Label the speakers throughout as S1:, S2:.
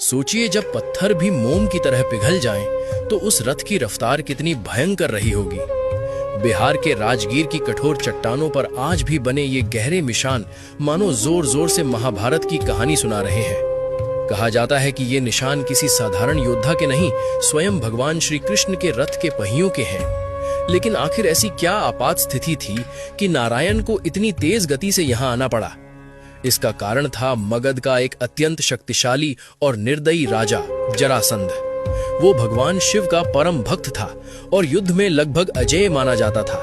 S1: सोचिए, जब पत्थर भी मोम की तरह पिघल जाएं, तो उस रथ की रफ्तार कितनी भयंकर रही होगी। बिहार के राजगीर की कठोर चट्टानों पर आज भी बने ये गहरे निशान मानो जोर जोर से महाभारत की कहानी सुना रहे हैं। कहा जाता है कि ये निशान किसी साधारण योद्धा के नहीं, स्वयं भगवान श्री कृष्ण के रथ के पहियों के हैं। लेकिन आखिर ऐसी क्या आपात स्थिति थी कि नारायण को इतनी तेज गति से यहां आना पड़ा? इसका कारण था मगध का एक अत्यंत शक्तिशाली और निर्दयी राजा जरासंध। वो भगवान शिव का परम भक्त था और युद्ध में लगभग अजेय माना जाता था।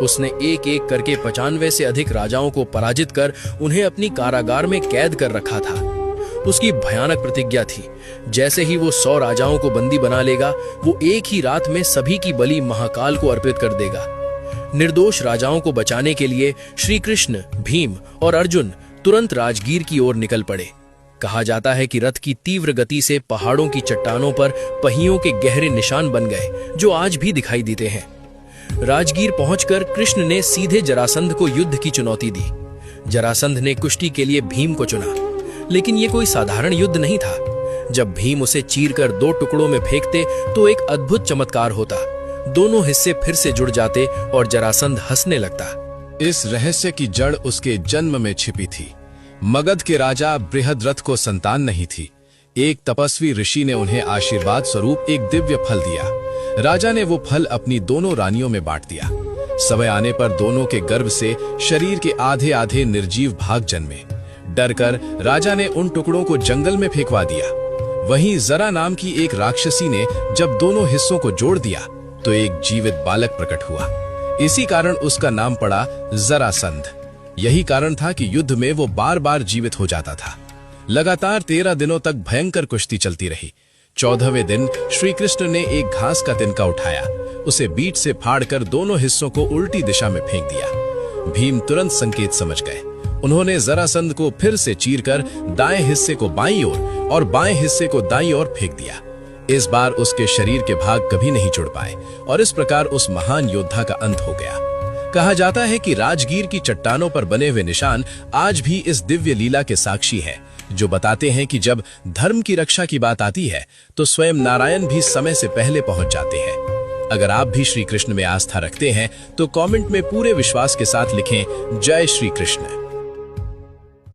S1: उसने एक एक करके 95 से अधिक राजाओं को पराजित कर उन्हें अपनी कारागार में कैद कर रखा था। उसकी भयानक प्रतिज्ञा थी, जैसे ही वो 100 राजाओं को बंदी बना लेगा, वो एक ही रात में सभी की बलि महाकाल को अर्पित कर देगा। निर्दोष राजाओं को बचाने के लिए श्री कृष्ण, भीम और अर्जुन तुरंत राजगीर की ओर निकल पड़े। कहा जाता है कि रथ की तीव्र गति से पहाड़ों की चट्टानों पर पहियों के गहरे निशान बन गए, जो आज भी दिखाई देते हैं। राजगीर पहुंचकर कृष्ण ने सीधे जरासंध को युद्ध की चुनौती दी। जरासंध ने कुश्ती के लिए भीम को चुना, लेकिन यह कोई साधारण युद्ध नहीं था। जब भीम उसे चीरकर 2 टुकड़ों में फेंकते तो एक अद्भुत चमत्कार होता। दोनों हिस्से फिर से जुड़ जाते और जरासंध हंसने लगता।
S2: इस रहस्य की जड़ उसके जन्म में छिपी थी। मगध के राजा बृहद्रथ को संतान नहीं थी। एक तपस्वी ऋषि ने उन्हें आशीर्वाद स्वरूप एक दिव्य फल दिया। राजा ने वो फल अपनी दोनों रानियों में बांट दिया। समय आने पर दोनों के गर्भ से शरीर के आधे आधे निर्जीव भाग जन्मे। डरकर राजा ने उन टुकड़ों को जंगल में फेंकवा दिया। वहीं जरा नाम की एक राक्षसी ने जब दोनों हिस्सों को जोड़ दिया तो एक जीवित बालक प्रकट हुआ। इसी कारण उसका नाम पड़ा जरासंध। यही कारण था कि युद्ध में वो बार बार जीवित हो जाता था। लगातार 13 दिनों तक भयंकर कुश्ती चलती रही। 14वें दिन श्री कृष्ण ने एक घास का तिनका उठाया, उसे बीच से फाड़कर दोनों हिस्सों को उल्टी दिशा में फेंक दिया। भीम तुरंत संकेत समझ गए। उन्होंने जरासंध को फिर से चीरकर दाएं हिस्से को बाईं ओर और बाएं हिस्से को दाईं ओर फेंक दिया। इस बार उसके शरीर के भाग कभी नहीं जुड़ पाए और इस प्रकार उस महान योद्धा का अंत हो गया। कहा जाता है कि राजगीर की चट्टानों पर बने हुए निशान आज भी इस दिव्य लीला के साक्षी हैं, जो बताते हैं कि जब धर्म की रक्षा की बात आती है तो स्वयं नारायण भी समय से पहले पहुंच जाते हैं। अगर आप भी श्री कृष्ण में आस्था रखते हैं तो कमेंट में पूरे विश्वास के साथ लिखें, जय श्री कृष्ण।